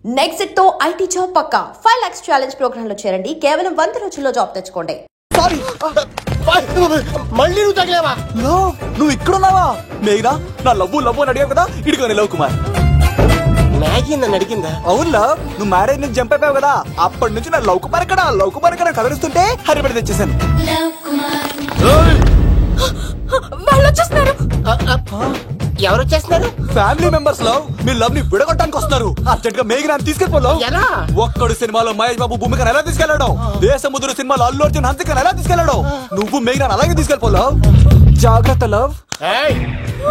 Next తో IT job పక్కా 5 lakhs challenge program లో చేరండి. కేవలం 100 రోజుల్లో జాబ్ తెచ్చుకోండి. సారీ మళ్ళీ నువ్వు తగిలేవా? నువ్వు ఇక్కడున్నావా? మేఘనా నా లవ్వు అని అడిగావు కదా, ఇడిగా లవ్ కుమార్. మ్యాగీ నన్ను అడిగిందా? అవును లవ్, నువ్వు మ్యారేజ్ నుంచి జంప్ అయిపోయావు కదా, అప్పటి నుంచి నా లవ్ కుమార్ ఇక్కడ కదిలిస్తుంటే హరిపడి తెచ్చేసాను. వాళ్ళు వచ్చేస్తున్నారు. ఎవరు వచ్చేస్తున్నారు? ఫ్యామిలీ మెంబర్స్ లో మీ లవ్ ని విడగొట్టడానికి వస్తున్నారు. అర్జెంట్ గా మేఘనాన్ని తీసుకెళ్ళిపోలో. ఒక్కడు సినిమాలో మహేష్ బాబు భూమికను ఎలా తీసుకెళ్లాడు, దేశముద్రు సినిమాలో అల్లు అర్జున్ హన్సికను ఎలా తీసుకెళ్లాడు, నువ్వు మేఘనాన్ని అలాగే తీసుకెళ్ళిపోలో. జాగ్రత్త లవ్.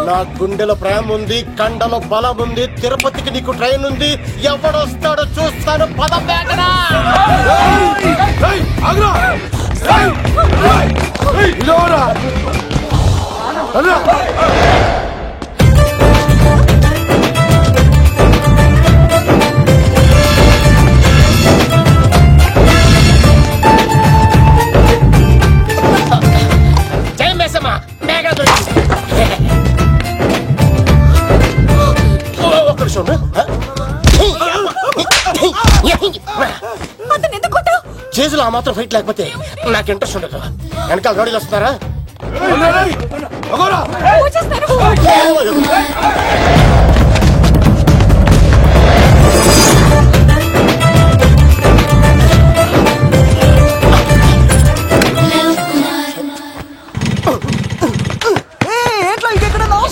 నా గుండెలో ప్రేమ ఉంది, కండలో బలం ఉంది, తిరుపతికి నీకు ట్రైన్ ఉంది, ఎవడొస్తాడో చూస్తాను. పద మేఘనా. చేతులు ఆ మాత్రం ఫైట్ లేకపోతే నాకు ఇంట్రెస్ట్ ఉండదు. వెనకాల గాడీలు వస్తున్నారా?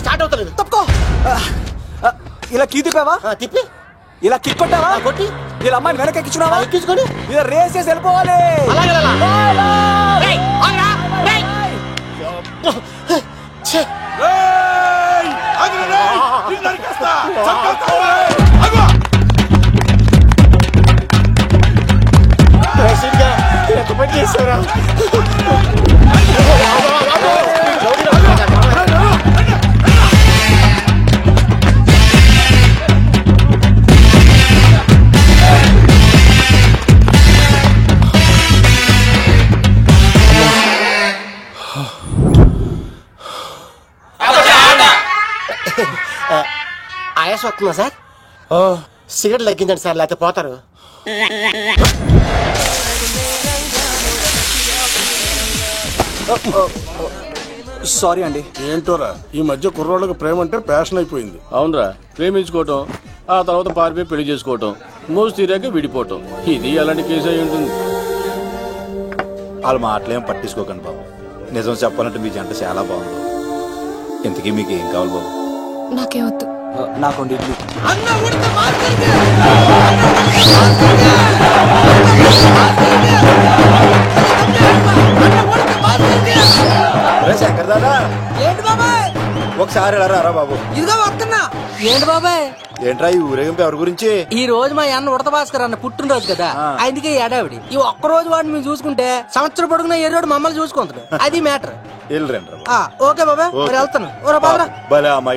స్టార్ట్ అవుతలేదు. తప్పుకో. ఇలా కీ తిప్పావా? తిప్పి ఇలా కిక్ కొట్టావా? కొట్టి ఇలా అమ్మాయిని వెనక ఎక్కించున్నావా? ఎక్కించుకొని ఇలా రేస్ చేసి వెళ్ళిపోవాలి. చేసారా? ఆయాస వస్తుందా సార్? సిగరెట్ లెక్కించండి సార్, లేకపోతే పోతారు. సారీ అండి. ఏంటోరా ఈ మధ్య కుర్రోళ్ళకి ప్రేమ అంటే ప్యాషన్ అయిపోయింది. అవునరా, ప్రేమించుకోవటం, ఆ తర్వాత పారిపోయి పెళ్లి చేసుకోవటం, మోజు తీరాక విడిపోవటం, ఇది అలాంటి కేసు అయి ఉంటుంది. వాళ్ళ మాటలేం పట్టించుకోకండి బాబు. నిజం చెప్పాలంటే మీ జంట చాలా బాగుంది. ఇంతకీ మీకు ఏం కావాలి బాబు? నాకే వద్దు. నాకుండి ఇడ్లీ. శంకర్ దాదా, ఏంటి బాబాయ్? ఒకసారి ఎలా రారా బాబు? ఇదిగో వస్తున్నా. ఏంటి బాబాయ్? ఏంట్రా ఈ ఊరేగింపు ఎవరి గురించి? ఈ రోజు మా అన్న ఉడత భాస్కర్ అన్న పుట్టినరోజు కదా, అందుకే ఏడావిడి. ఈ ఒక్క రోజు వాడిని మేము చూసుకుంటే సంవత్సరం పొడుగున ఏరోడు మమ్మల్ని చూసుకుంటాడు. అది మ్యాటర్. ఓకే బాబాయ్, మరి వెళ్తాను.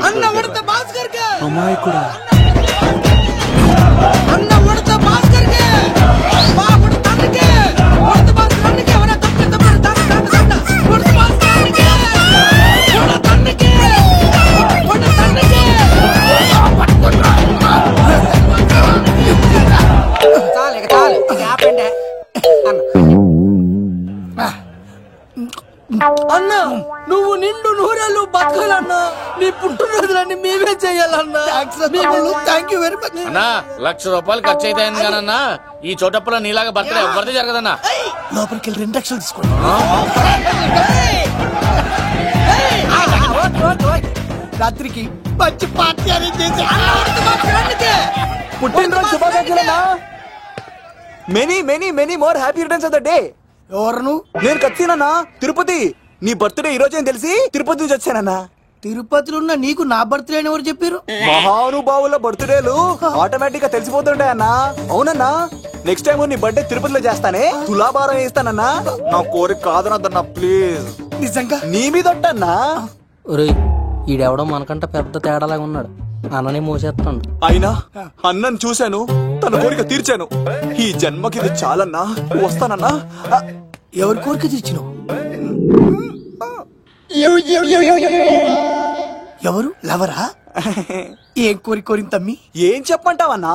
అన్న ఉడత భాస్కర్ కి, అమ్మాయి కూడా అన్న ఉడత భాస్కర్ కి, మా ఉడత అన్నకి, ఉడత భాస్కర్ అన్నకి ఎవరైనా తప్పితే ఉడత భాస్కర్ అన్నకి, ఉడత అన్నకి, ఉడత అన్నకి. చాలు ఇక చాలు, ఇక ఆపండి అన్న. నువ్వు నిండు నూరేళ్ళు బతకాలన్నా, నీ పుట్టినరోజులన్నీ మేమే చెయ్యాలన్నా. థ్యాంక్ యూ వెరీ మచ్ అన్నా. 1,00,000 రూపాయలు ఖర్చు అవుతాయన్నా, ఈ చోటప్పులో నీలాగా బర్త్డే ఎవరిది జరగదన్నా. లోపలికి వెళ్ళి 2 లక్షలు తీసుకోండి. రాత్రికి మంచి పార్టీ అరేంజ్ చేసి పుట్టినరోజు శుభాకాంక్షలన్నా. Many many many more happy returns of the day. ఎవరు? నేను కత్తినన్నా, తిరుపతి. నీ బర్త్డే ఈ రోజే అని తెలిసి తిరుపతి నుంచి వచ్చానన్నా. తిరుపతిలో ఉన్న నీకు నా బర్త్డే అని ఎవరు చెప్పారు? మహానుభావుల బర్త్డేలు ఆటోమేటిక్ గా తెలిసిపోతుంటాయన్నా. అవునన్నా, నెక్స్ట్ టైం నీ బర్త్డే తిరుపతిలో చేస్తానే, తులాభారం వేస్తానన్నా. నా కోరిక కాదనద్దన్నా ప్లీజ్. నిజంగా నీ మీద ఒట్టన్నా. ఈడెవడో మనకంట పెద్ద తేడాలాగా ఉన్నాడు. అన్నని మోసేస్తాడు. అయినా అన్నను చూశాను, తన కోరిక తీర్చాను. ఈ జన్మకి ఇది చాలన్నా, వస్తానన్నా. ఎవరి కోరిక తీర్చినావు? ఎవరు? లవరా? ఏం కోరింది తమ్మి? ఏం చెప్పంటావన్నా?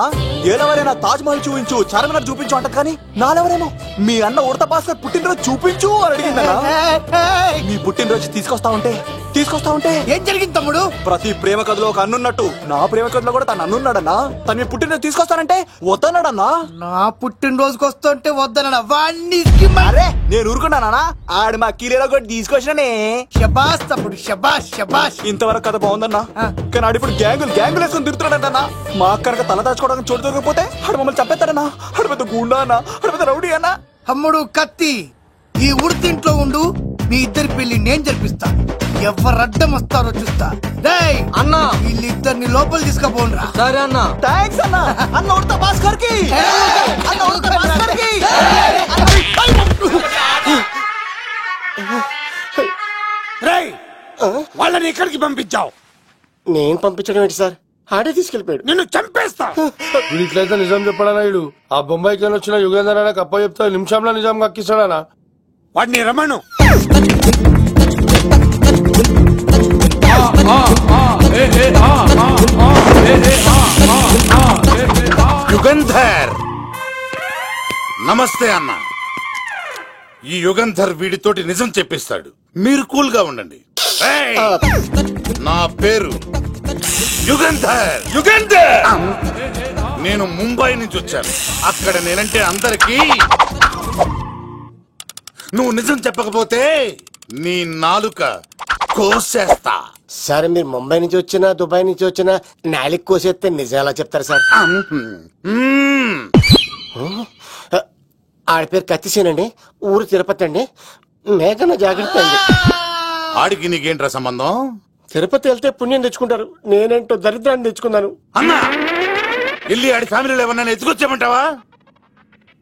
ఏలెవరైనా తాజ్ మహల్ చూపించు, చార్మినార్ చూపించు అంట, కానీ నాలెవరేమో మీ అన్న ఉడత భాస్కర్ పుట్టినరోజు చూపించు అని అడిగిందన్నా. మీ పుట్టినరోజు తీసుకొస్తా ఉంటే ఏం జరిగింది తమ్ముడు? ప్రతి ప్రేమ కథలో ఒక అన్నున్నట్టు నా ప్రేమ కథలో కూడా తను అన్నున్నాడన్నా. తను మీ పుట్టినరోజు తీసుకొస్తానంటే వద్దన్నాడన్నా. నా పుట్టినరోజుకి వస్తుంటే వద్దన వాణ్ణి. అరే నేను ఊరుకున్నానా? ఆడు మా కీలేలో కూడా తీసుకొచ్చిననే. శబాష్ తమ్ముడు, శబాష్ శబాష్. ఇంతవరకు కథ బాగుందన్నా, కానీ ఆడు ఇప్పుడు గ్యాంగులు వేసుకుని తిరుగుతున్నాడన్నా. మా అక్కడికి తల దాచుకోవడానికి చోటు దొరికిపోతే ఆడు మమ్మల్ని చంపేస్తాడన్నా. ఆడు పెద్ద గుండా అన్నా, ఆడు పెద్ద రౌడీ అన్నా. తమ్ముడు కత్తి, ఈ ఉడితింట్లో ఉండు, మీ ఇద్దరి పెళ్లి నేను జరిపిస్తా. ఎవరు అడ్డం వస్తారో చూస్తా. రేయ్ అన్నా, వీళ్ళిద్దరిని లోపల తీసుకుపోండ్రా. సరే అన్నా. థాంక్స్ అన్నా. అన్న ఉడత భాస్కర్ కి, అన్న ఉడత భాస్కర్ కి. రేయ్, వాళ్ళని ఎక్కడికి పంపించావు? నేను పంపించడం ఏంటి సార్? ఆడే తీసుకెళ్ళిపోయాడు. నిన్ను చంపేస్తా. ఇట్లయితే నిజం చెప్పడానా? ఇడు ఆ బొంబాయికి వచ్చిన యుగేందర్ అనే కప్ప చెప్తా నిమిషంలో నిజం కక్కిస్తాడానా? వాడిని రమణు. యుగంధర్, నమస్తే అన్న. ఈ యుగంధర్ వీడితోటి నిజం చెప్పిస్తాడు, మీరు కూల్ గా ఉండండి. ఏయ్, నా పేరు యుగంధర్. నేను ముంబై నుంచి వచ్చాను. అక్కడ నేనంటే అందరికీ. నువ్వు నిజం చెప్పకపోతే నీ నాలుక కోసేస్తా. సార్ మీరు ముంబై నుంచి వచ్చినా దుబాయ్ నుంచి వచ్చినా నాలిక్ కోసేస్తే నిజం ఎలా చెప్తారు సార్? ఆడి పేరు కత్తిసేనండి, ఊరు తిరుపతి అండి. మేఘన జాగ్రత్త అండి. ఆడికి నీకేంట్రా సంబంధం? తిరుపతి వెళ్తే పుణ్యం తెచ్చుకుంటారు, నేనేంటో దరిద్రాన్ని తెచ్చుకున్నాను. అన్నా, వెళ్ళి ఆడి ఫ్యామిలీలో ఎవరన్నా ఎత్తుకొచ్చామంటావా?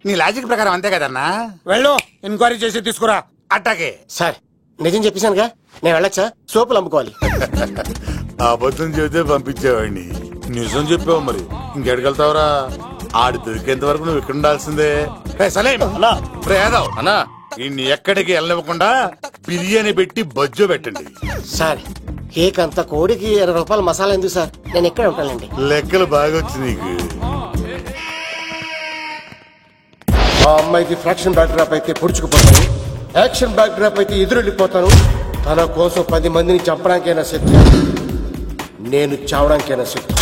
నీ లాజిక్ ప్రకారం అంతే కదన్నా. వెళ్ళు, ఎంక్వైరీ చేసి తీసుకురా. అట్టాకే. సార్ నిజం చెప్పేశానుగా, నేను వెళ్ళచ్చా? సోపులు అమ్ముకోవాలి. అబద్ధం చెబితే పంపించేవాడిని, నిజం చెప్పావు మరి ఇంకెడగలుగుతావురా? ఆడి దొరికేంత వరకు నువ్వు ఇక్కడ ఉండాల్సిందే. అన్నా, ఇన్ని ఎక్కడికి వెళ్ళనివ్వకుండా బిర్యానీ పెట్టి బజ్జో పెట్టండి. సార్ కేక్ కోడికి 20 రూపాయల మసాలా ఎందుకు సార్? నేను ఎక్కడ ఉంటానండి. లెక్కలు బాగా వచ్చి నీకు. ఆ అమ్మాయికి ఫ్రాక్షన్ బ్యాక్ డ్రాప్ అయితే పొడుచుకుపోతాను, యాక్షన్ బ్యాక్ డ్రాప్ అయితే ఎదురెళ్ళిపోతాను. తన కోసం 10 మందిని చంపడానికైనా శక్తి, నేను చావడానికైనా శక్తి.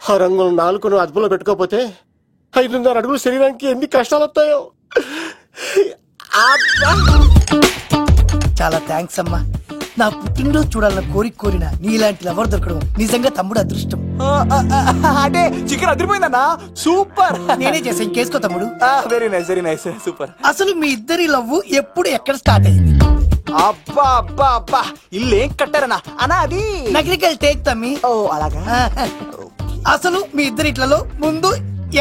ఆ రంగులు 4 అదుపులో పెట్టుకోకపోతే 5.5 అడుగుల శరీరానికి ఎన్ని కష్టాలు వస్తాయో. చాలా థ్యాంక్స్ అమ్మా. నా పుట్టినరోజు చూడాలన్న కోరిన నీలాంటి లవర్ దొరకడం నిజంగా తమ్ముడు అదృష్టం. అంటే చికెన్ అదిరిపోయిందన్నా, సూపర్. నేనే చేసా, ఇంకేసుకో తమ్ముడు. Very nice super. అసలు మీ ఇద్దరి లవ్ ఎప్పుడు ఎక్కడ స్టార్ట్ అయింది? అబ్బా అబ్బా అబ్బా, ఇల్లు ఏం కట్టారన్నా అన్నా? అది నగరికల్ టేక్ తమ్మి. ఓ అలాగా. అసలు మీ ఇద్దరిట్లలో ముందు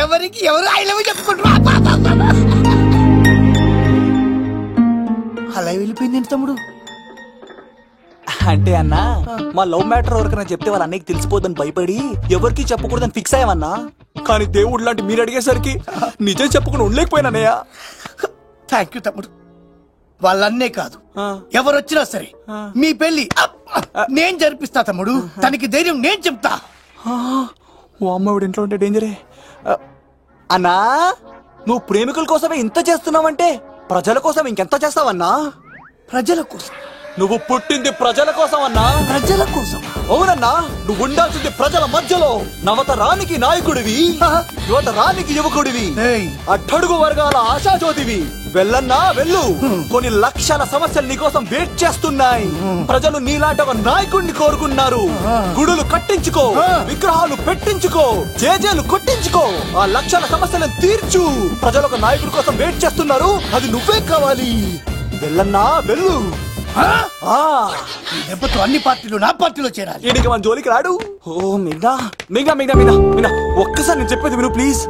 ఎవరికి ఎవరు ఐ లవ్ చెప్పుకుంటారు? అలా వెళ్ళిపోయింది తమ్ముడు. అంటే అన్నా, మా లవ్ మ్యాటర్ ఎవరికైనా చెప్తే వాళ్ళ అన్నయ్యకి తెలిసిపోద్దని భయపడి ఎవరికి చెప్పకూడదని ఫిక్స్ అయ్యామన్నా. కానీ దేవుడు లాంటి మీరు అడిగేసరికి నిజం చెప్పకుండా ఉండలేకపోయినానయ్యా. థ్యాంక్ యూ తమ్ముడు. వాళ్ళన్నే కాదు, ఎవరొచ్చినా సరే మీ పెళ్లి నేను జరిపిస్తా తమ్ముడు. తనకి ధైర్యం నేను చెప్తా. ఓ అమ్మవిడి ఇంట్లో ఉంటే డేంజరే. అన్నా, నువ్వు ప్రేమికుల కోసమే ఇంత చేస్తున్నావంటే ప్రజల కోసం ఇంకెంత చేస్తావన్నా? ప్రజల కోసం. నువ్వు పుట్టింది ప్రజల కోసం అన్నా. ప్రజల కోసం? అవునన్నా, నువ్వు ఉండాల్సింది ప్రజల మధ్యలో. నవతరానికి నాయకుడివి, యువతరానికి యువకుడివి, అట్టడుగు వర్గాల ఆశాజ్యోతివి. వెళ్ళన్నా వెళ్ళు, కొన్ని లక్షల సమస్యలు నీకోసం వెయిట్ చేస్తున్నాయి. ప్రజలు నీలాంటి ఒక నాయకుడిని కోరుకున్నారు. గుడులు కట్టించుకో, విగ్రహాలు పెట్టించుకో, జేజేలు కొట్టించుకో, ఆ లక్షల సమస్యలను తీర్చు. ప్రజలు ఒక నాయకుడి కోసం వెయిట్ చేస్తున్నారు, అది నువ్వే కావాలి. వెళ్ళన్నా వెళ్ళు. దెబ్బతో అన్ని పార్టీలు నా పార్టీలో చేరాలి. ఈడికి మన జోలికి రాడు. ఓ మిగ్నా మిగ్నా మిగ్నా మిగ్నా మిగ్నా, ఒక్కసారి నేను చెప్పేది విను ప్లీజ్.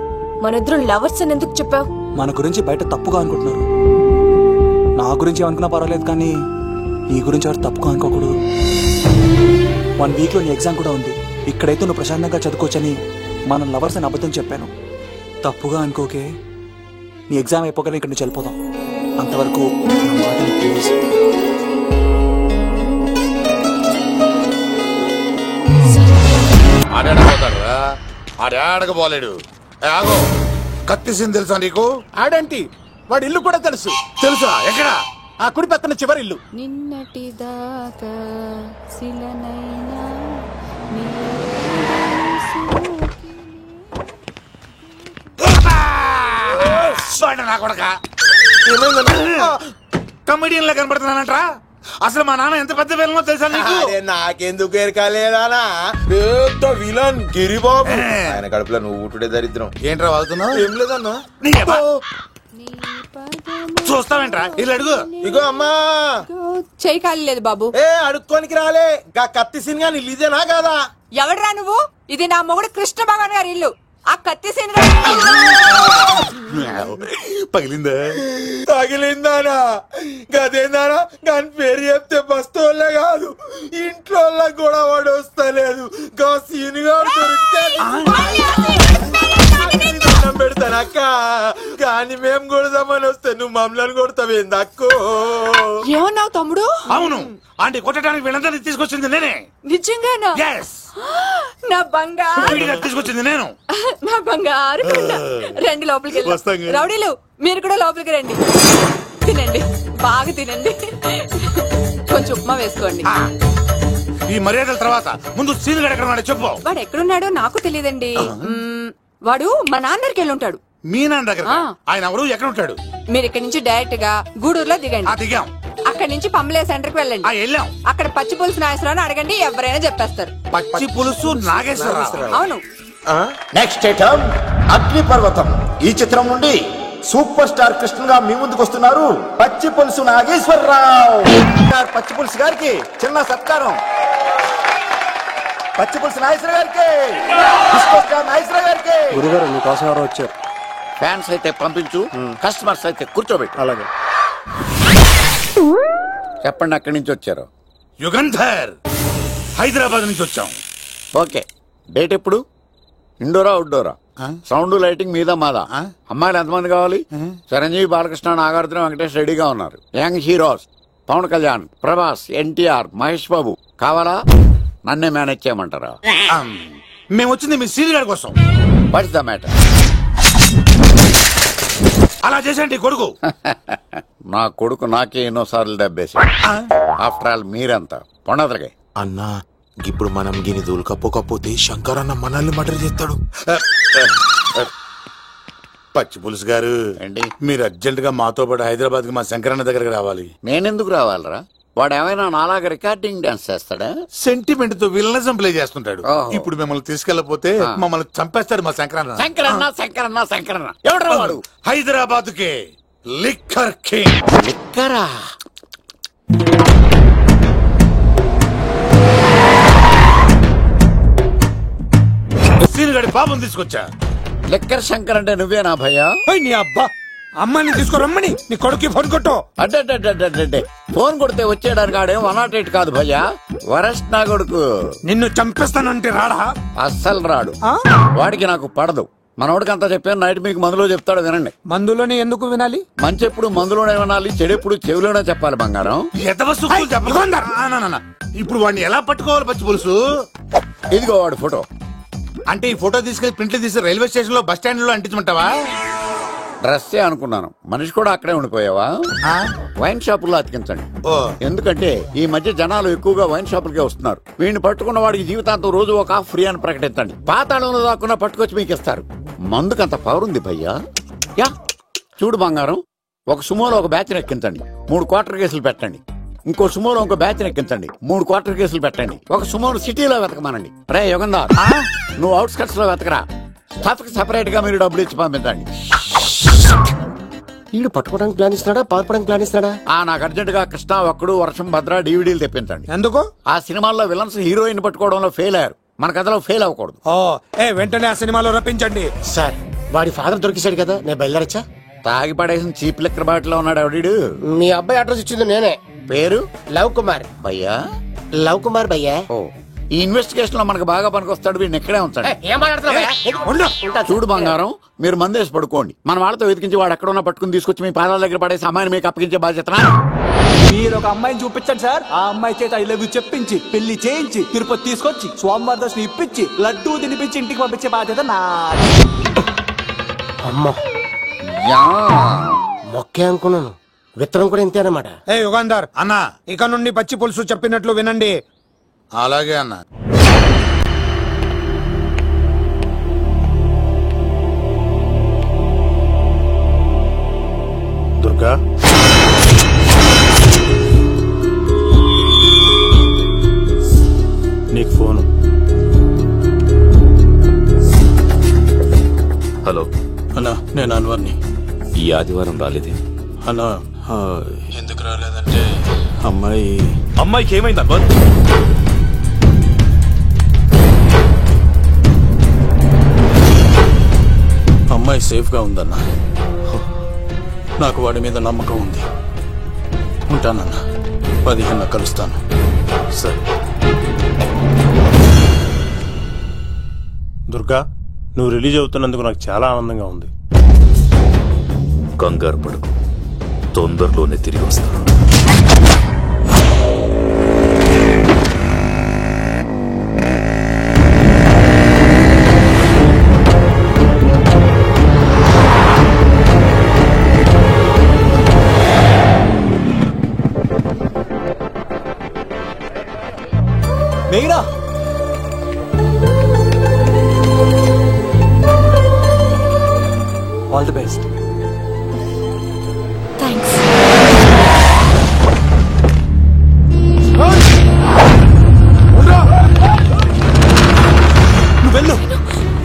మనిద్దరం లవర్స్ అని ఎందుకు చెప్పావు? మన గురించి బయట తప్పుగా అనుకుంటున్నారు. నా గురించి ఏమనుకున్నా పర్వాలేదు, కానీ నీ గురించి ఎవరు తప్పుగా అనుకోకూడదు. 1 వీక్ లో నీ ఎగ్జామ్ కూడా ఉంది. ఇక్కడైతే నువ్వు ప్రశాంతంగా చదువుకోవచ్చని మనం లవర్స్ అని అబద్ధం చెప్పాను. తప్పుగా అనుకోకే. నీ ఎగ్జామ్ అయిపోగానే ఇక్కడ నుంచి వెళ్ళిపోదాం. అంతవరకు ప్లీజ్. ఆడాడపోతాడు ఆడాడకపోలేడు. ఆగో, కత్తి సీన్ తెలుసా నీకు? ఆడంటి వాడి ఇల్లు కూడా తెలుసు. తెలుసా? ఎక్కడ? ఆ కుడి పక్కన చివరి ఇల్లు. నిన్నటి దాకా శిలనైనా నా కొడక కమెడియన్ లా కనబడుతున్నానంట్రా. అసలు మా నాన్న ఎంత పెద్ద విలనో తెలుసా నీకు? నాకెందుకు ఎరకాలేదానా? పెద్ద విలన్ గిరిబాబు. ఆయన కడుపులో నువ్వు ఊటుడే దరిద్రం. ఏంట్రా వాగుతున్నావు? ఏం లేదన్నా. చూస్తావేంట్రా? ఇల్లు అడుగు. ఇగో అమ్మా, చేయి ఖాళీ లేదు బాబు. అడుక్కోనికి రాలే. గా కత్తి సినిమా ఇల్లు ఇదేనా కాదా? ఎవడరా నువ్వు? ఇది నా మొగుడు కృష్ణ భగవాన్ గారి ఇల్లు. ఆ కత్తి సీన్ పగిలిందా? తగిలిందానా? గదేందానా? దాని పేరు చెప్తే బస్తోళ్ళే కాదు, ఇంట్లో కూడా వాడు వస్తలేదు. గా సీనుగా దొరికితే పెడతానక్క. కానీ మేము కొడదామని వస్తే నువ్వు మమ్మల్ని కొడతావేంది అక్కో? ఏమన్నావు తమ్ముడు? అవును, ఆంటీ కొట్టడానికి వీళ్ళందరినీ తీసుకొచ్చింది నేనే. నిజంగానా? ఎస్, నా బంగారు తీసుకొచ్చింది నేను. నా బంగారు కొండ. రండి లోపలికి వెళ్ళి. రౌడీలు మీరు కూడా లోపలికి రండి. తినండి, బాగా తినండి. కొంచెం ఉప్మా వేసుకోండి. ఈ మర్యాదల తర్వాత ముందు సీన్ ఎక్కడ ఉన్నాడో చెప్పు. వాడు ఎక్కడున్నాడో నాకు తెలియదండి. వాడు మా నాన్న దగ్గరికి వెళ్ళి ఉంటాడు. మీ నాన్న దగ్గర? ఆయన ఎవరు, ఎక్కడ ఉంటాడు? మీరు ఇక్కడ నుంచి డైరెక్ట్ గా గూడూరులో దిగండి. దిగాం. అక్కడ నుంచి పంబలే సెంటర్ కి వెళ్ళండి. వెళ్ళాం. అక్కడ పచ్చి పులుసు నాగేశ్వరరావు అడగండి, ఎవరైనా చెప్పేస్తారు. పచ్చి పులుసు నాగేశ్వరరావు? అవును. నెక్స్ట్ ఐటమ్ అగ్నిపర్వతం. ఈ చిత్రం నుండి సూపర్ స్టార్ కృష్ణగా మీ ముందుకు వస్తున్నారు పచ్చి పులుసు నాగేశ్వరరావు. పచ్చి పులుసు గారికి చిన్న సత్కారం. పచ్చి పులుసు నాగేశ్వర గారికి, నాగేశ్వర గారికి. గురుగారు మీకోసం ఎవరో వచ్చారు. ఫ్యాన్స్ అయితే పంపించు, కస్టమర్స్ అయితే కూర్చోబెట్టు. అలాగే. చెప్పండి, అక్కడి నుంచి వచ్చారు? యుగంధర్, హైదరాబాద్ నుంచి వచ్చాం. ఓకే, డేట్ ఎప్పుడు? ఇండోరా అవుట్డోరా? సౌండ్ లైటింగ్ మీద మాదా? అమ్మాయిలు ఎంతమంది కావాలి? చిరంజీవి, బాలకృష్ణ, నాగార్జున, వెంకటేష్ రెడీగా ఉన్నారు. యంగ్ హీరోస్ పవన్ కళ్యాణ్, ప్రభాస్, ఎన్టీఆర్, మహేష్ బాబు కావాలా? నన్నే మేనేజ్ చేయమంటారా? మేము వచ్చింది మీ సీన్ గారి కోసం. What's the matter? అలా చేసేంటి కొడుకు? నా కొడుకు నాకే ఎన్నోసార్లు దెబ్బేసి. ఆఫ్టర్ ఆల్ మీరంతా పొండదలకే. అన్నా, ఇప్పుడు మనం గిని దూలకపోతే శంకర్ అన్న మనల్ని మర్డర్ చేస్తాడు. పచ్చి పులుసు గారు, మీరు అర్జెంట్ గా మాతో పాటు హైదరాబాద్ కి మా శంకరన్న దగ్గరకు రావాలి. నేనెందుకు రావాలరా? వాడు ఏమైనా నాలాగా రికార్డింగ్ డాన్స్ చేస్తాడా? సెంటిమెంట్ తో విలనిజం ప్లే చేస్తుంటాడు. ఇప్పుడు మిమ్మల్ని తీసుకెళ్లపోతే మమ్మల్ని చంపేస్తాడు మా శంకరన్న. శంకరన్న శంకరన్న శంకరన్న ఎవడ్రా వాడు? హైదరాబాద్ కే లిక్కర్ కింగ్. లిక్కరా? సీన్ గడి బాబుని తీసుకొచ్చా. లిక్కర్ శంకర్ అంటే నువ్వేనా భయ్యా? నీ అబ్బా, అమ్మని తీసుకురమ్మని నీ కొడుకు ఫోన్ కొట్టు. అడ్డే ఫోన్ కొడితే వచ్చేయడానికి ఆడేం 108 కాదు భయ్యా, వరస్ట్ నా కొడుకు. నిన్ను చంపేస్తానంటే రాడా? అస్సలు రాడు. వాడికి నాకు పడదు. మనోడికి అంతా చెప్పాను, నైట్ మీకు మందులో చెప్తాడు వినండి. మందులోనే ఎందుకు వినాలి? మంచి ఎప్పుడు మందులోనే వినాలి, చెడెప్పుడు చెవిలోనే చెప్పాలి బంగారం. ఇప్పుడు వాడిని ఎలా పట్టుకోవాలి పచ్చి పులుసు? ఇదిగో వాడు ఫోటో. అంటే ఈ ఫోటో తీసుకెళ్లి ప్రింట్లు తీసి రైల్వే స్టేషన్ లో బస్ స్టాండ్ లో అంటించమంటావా? డ్రెస్సే అనుకున్నాను, మనిషి కూడా అక్కడే ఉండిపోయావా? వైన్ షాపుల్లో అతికించండి. ఎందుకంటే ఈ మధ్య జనాలు ఎక్కువగా వైన్ షాపులకే వస్తున్నారు. వీడిని పట్టుకున్న వాడికి జీవితాంతం రోజు ఒక ఆఫ్ ఫ్రీ అని ప్రకటించండి. పాతాళంలో దాక్కున్నా పట్టుకొచ్చి మీకు ఇస్తారు. మందుకంత పవర్ ఉంది భయ్యా. యా చూడు బంగారం, ఒక సుమోలో ఒక బ్యాచ్ ఎక్కించండి, 3 క్వార్టర్ కేసులు పెట్టండి. ఇంకో సుమోలో ఇంకో బ్యాచ్ ఎక్కించండి, 3 క్వార్టర్ కేసులు పెట్టండి. ఒక సుమోను సిటీలో వెతకమానండి. రే యుగంధర్, నువ్వు అవుట్స్కట్స్ లో వెతకరా. స్టాఫ్ కి సెపరేట్ గా మీరు డబ్బులు ఇచ్చి పంపించండి. వీడు పట్టుకోవడానికి ప్లాన్ ఇస్తున్నాడా, పాల్పడానికి ప్లాన్ ఇస్తున్నాడా? నాకు అర్జెంట్ గా కృష్ణ, ఒక్కడు, వర్షం, భద్ర డివిడీలు తెప్పించండి. ఎందుకు? ఆ సినిమాల్లో విలన్స్ హీరోయిన్ పట్టుకోవడంలో ఫెయిల్ అయ్యారు, మన కథలో ఫెయిల్ అవ్వకూడదు. వెంటనే ఆ సినిమాలో రప్పించండి. సార్, వాడి ఫాదర్ దొరికేశాడు కదా, నేను బయలుదేరచ్చా? తాగి పడేసిన చీప్ లిక్కర్ బాటిల్ లో ఉన్నాడు ఎవడీడు? మీ అబ్బాయి అడ్రస్ ఇచ్చింది నేనే. పేరు? లవ్ కుమార్ భయ్యా. లవ్ కుమార్ భయ్యా. ఓ, ఈ ఇన్వెస్టిగేషన్ లో మనకు బాగా పనికొస్తాడు. వీడిని ఎక్కడే ఉంచాడు. చూడు బంగారం, మీరు మందేసి పడుకోండి. మన వాళ్ళతో వెతికించి వాడు ఎక్కడ ఉన్నా పట్టుకుని తీసుకొచ్చి మీ పాదాల దగ్గర పడేసి అమ్మాయిని మీకు అప్పగించే బాధ్యత. మీరు ఒక అమ్మాయిని చూపించండి సార్. ఆ అమ్మాయి చేత ఐ లవ్ యూ చెప్పించి పెళ్లి చేయించి తిరుపతి తీసుకొచ్చి స్వామివారి దర్శనం ఇప్పించి లడ్డూ తినిపించి ఇంటికి పంపించే బాధ్యత నాది. అమ్మ మొక్కే అనుకున్నాను, విత్తనం కూడా ఇంతేనమాట. ఏ యుగాంధర్ అన్న, ఇక నుండి పచ్చి పులుసు చెప్పినట్లు వినండి. అలాగే అన్న. దుర్గా, నీకు ఫోను. హలో అన్నా, నేను అన్వర్ని. ఈ ఆదివారం రాలేదే అన్నా? ఎందుకు రాలేదంటే అమ్మాయికి ఏమైంది అన్వర్? అమ్మాయి సేఫ్ గా ఉందన్నా. నాకు వాడి మీద నమ్మకం ఉంది. ఉంటానన్నా, 15 కలుస్తాను. సరే. దుర్గా, నువ్వు రిలీజ్ అవుతున్నందుకు నాకు చాలా ఆనందంగా ఉంది. కంగారు పడకు, తొందరలోనే తిరిగి వస్తాను. మేఘనా, ఆల్ ది బెస్ట్. థ్యాంక్స్. నువ్వు వెళ్ళు.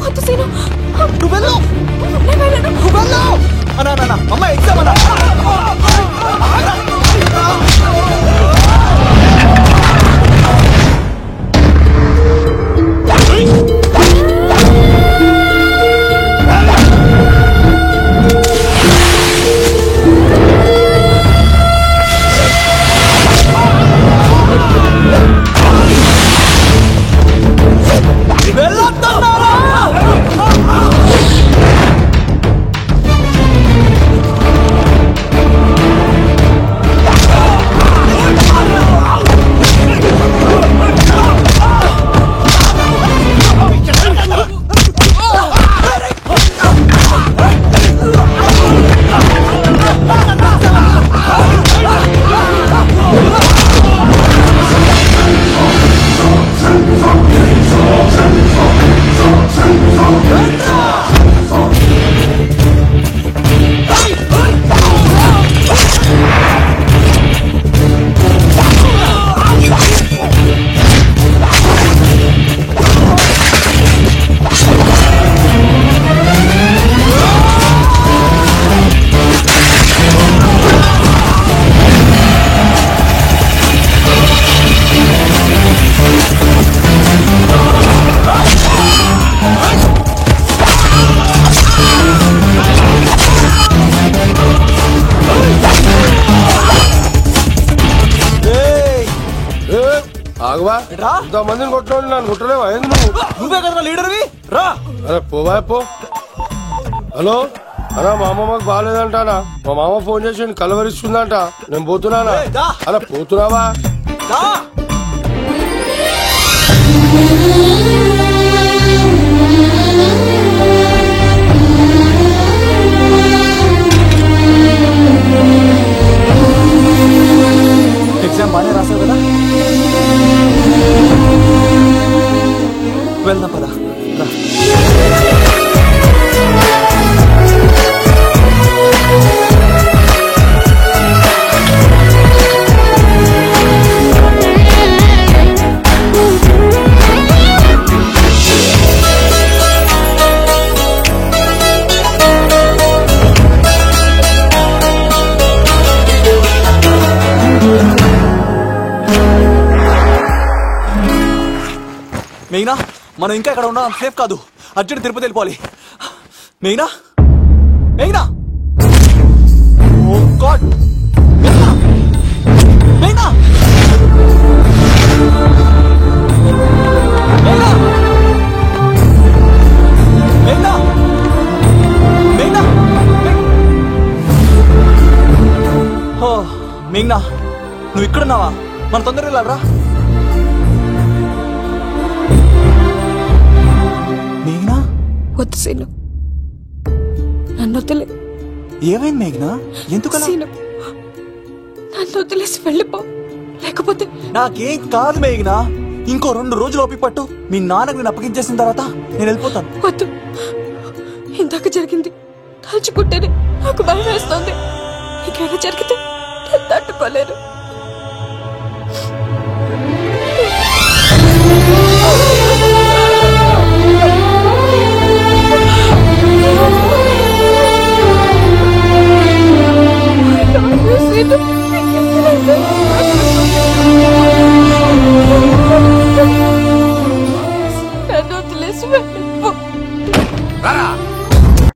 వద్దు సీను, నువ్వు వెళ్ళు. నేను వెళ్ళను. నువ్వు వెళ్ళు. అన్నా అమ్మాయి ఎగ్జామ్ అన్నా. ఆగవా, ఇంతమందిని కొట్టినోళ్ళు నన్ను కొట్టలేవా? నువ్వే కదా లీడర్వి, రా. అరే పోవా పో. హలో అన్నా, మా అమ్మమ్మకు బాగాలేదంటానా? మా మామ ఫోన్ చేసి కలవరిస్తుందంట. నేను పోతున్నానా? అలా పోతున్నావా? ఎగ్జామ్ బాగానే రాసావు కదా? వెళ్దాం పదా. మెయినా, మనం ఇంకా ఇక్కడ ఉన్నాం, సేఫ్ కాదు. అర్జెంట్ తిరుపతి వెళ్ళిపోవాలి. మెయినా, మెయినా, ఓ గాడ్, మెయినా, మెయినా. మేఘ్నా నువ్వు ఇక్కడున్నావా? మన తొందరగా వెళ్ళాలరా. మేఘ్నా వద్దు సీను, నన్ను వదిలే. ఏమైంది మేఘ్నా? ఎందుకలా? సీను, నన్ను వదిలేసి వెళ్ళిపో, లేకపోతే. నాకేం కాదు మేఘ్నా, ఇంకో 2 రోజులు ఓపిక పట్టు. మీ నాన్నకు నేను అప్పగించేసిన తర్వాత నేను వెళ్ళిపోతాను. వద్దు, ఇందాక జరిగింది తలుచుకుంటేనే నాకు భయం వేస్తోంది. ఇంకేమైనా జరిగితే నేను తట్టుకోలేను.